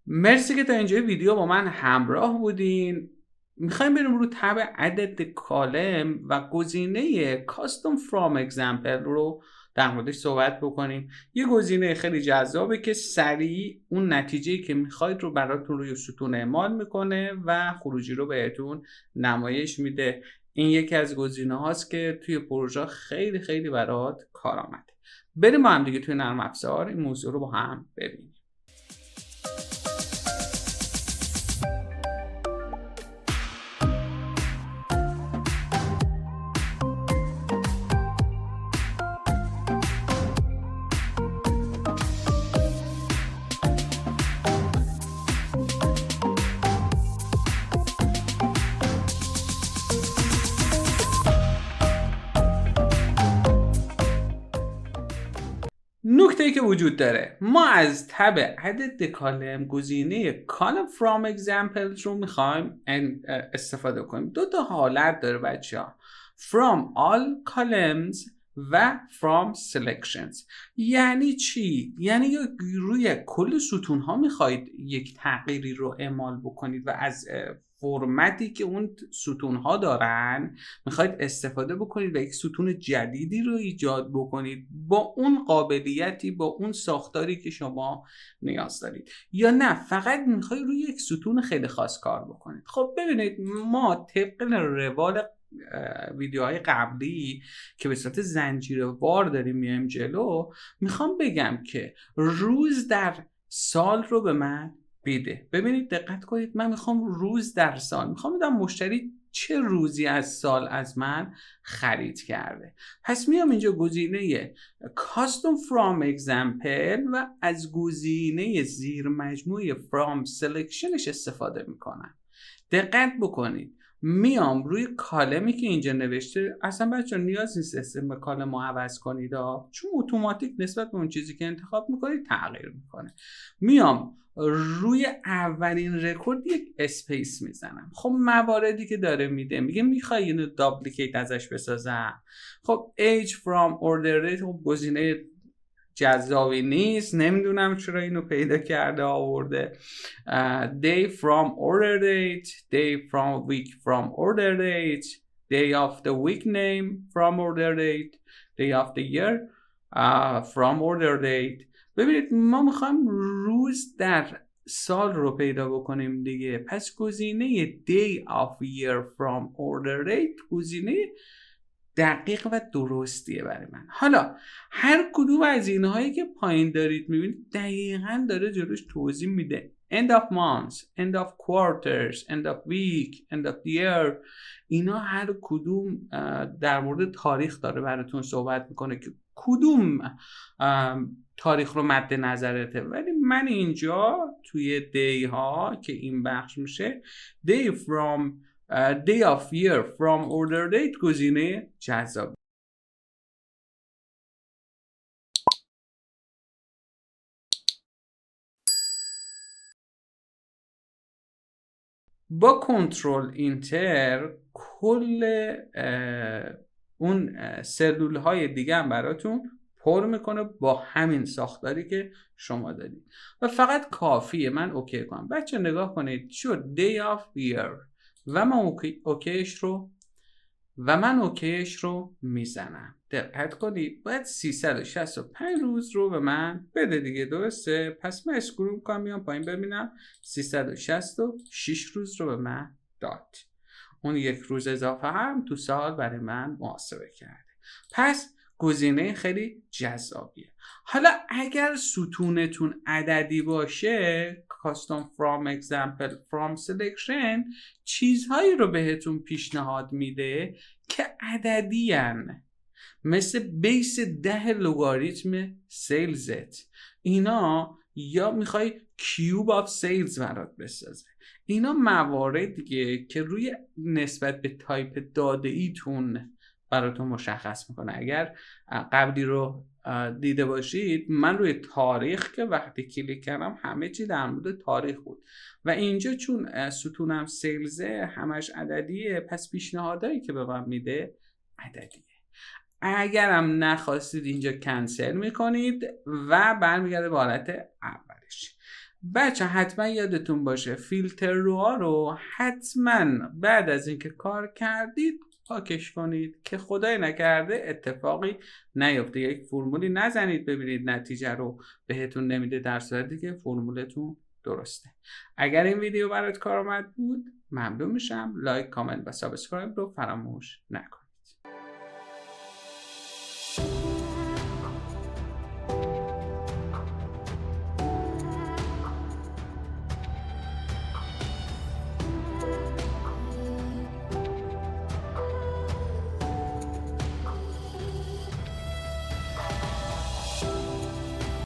مرسی که تا اینجای ویدیو با من همراه بودین. میخوایم بریم رو تب عدد کالم و گزینه کاستوم فرام اگزمپل رو در موردش صحبت بکنیم. یه گزینه خیلی جذابه که سریع اون نتیجه‌ای که میخواید رو براتون روی ستون اعمال میکنه و خروجی رو بهتون نمایش میده. این یکی از گزینه هاست که توی پروژه خیلی خیلی برات کارآمده. بریم با هم دیگه توی نرم افزار این موضوع رو با هم ببینیم. نکته‌ای که وجود داره، ما از تب عدد کالم گزینه کالم فرام اگزمپل رو میخوایم استفاده کنیم. دو تا حالت داره بچه‌ها، from all columns و from selections. یعنی چی؟ یعنی روی کل ستون ها میخواید یک تغییری رو اعمال بکنید و از فرمتی که اون ستون ها دارن میخواید استفاده بکنید و یک ستون جدیدی رو ایجاد بکنید با اون قابلیتی، با اون ساختاری که شما نیاز دارید، یا نه فقط میخواید روی یک ستون خیلی خاص کار بکنید. خب ببینید، ما طبق روال ویدیوهای قبلی که به صورت زنجیروار داریم میایم جلو، میخوام بگم که روز در سال رو به من بیده. ببینید دقت کنید، من میخوام روز در سال، میخوام بدم مشتری چه روزی از سال از من خرید کرده. پس میام اینجا گزینه Custom From Example و از گزینه زیر مجموعه From Selectionش استفاده میکنم. دقت بکنید، میام روی کالمی که اینجا نوشته، اصلا بچه نیاز نیست اسم کالم رو عوض کنید چون اتوماتیک نسبت به اون چیزی که انتخاب میکنید تغییر میکنه. میام روی اولین رکورد یک اسپیس میزنم. خب مواردی که داره میده، میگه میخوای اینو دابلیکیت ازش بسازم. خب age from order date گزینه جذابی نیست، نمیدونم چرا اینو پیدا کرده آورده. day from order date, day from week from order date, day of the week name from order date, day of the year from order date. ببینید ما میخوایم روز در سال رو پیدا بکنیم دیگه، پس گزینه day of year from order date گزینه دقیق و درستیه برای من. حالا هر کدوم از اینهایی که پایین دارید میبینید دقیقاً داره جلوش توضیح میده. end of month, end of quarters, end of week, end of year. اینا هر کدوم در مورد تاریخ داره براتون صحبت میکنه که کدوم تاریخ رو مد نظرته. ولی من اینجا توی دی ها که این بخش میشه day from day of year from order date گزینه جذاب. با کنترل اینتر کل اون سلول های دیگه هم براتون پر میکنه با همین ساختاری که شما دارید و فقط کافیه من اوکی کنم. بچه نگاه کنید، شد day of year و من اوکیش رو میزنم. دقت کنید باید 365 روز رو به من بده دیگه، درسته؟ پس من اسکرول میکنم میام پایین ببینم 366 روز رو به من داد. اون یک روز اضافه هم تو سال برای من محاسبه کرده. پس گزینه خیلی جذابیه. حالا اگر ستونتون عددی باشه، Custom From Example From Selection چیزهایی رو بهتون پیشنهاد میده که عددی هن، مثل بیس 10 لوگاریتم سیلزت. اینا یا میخوای کیوب آف سیلز برات بسازه. اینا مواردیه که روی نسبت به تایپ داده ایتون براتون مشخص میکنه. اگر قبلی رو دیده باشید، من روی تاریخ که وقتی کلیک کردم همه چی در مورد تاریخ بود و اینجا چون ستونم سیلزه همش عددیه، پس پیشنهادایی که به من میده عددیه. اگرم نخواستید اینجا کنسل میکنید و برمیگرده به حالت اولش. بچه حتما یادتون باشه فیلتر رو حتما بعد از اینکه کار کردید پاکش کنید که خدای نکرده اتفاقی نیفته. یک فرمولی نزنید ببینید نتیجه رو بهتون نمیده در صورتی که فرمولتون درسته. اگر این ویدیو برات کارآمد بود ممنون میشم. لایک، کامنت و سابسکرایب رو فراموش نکن.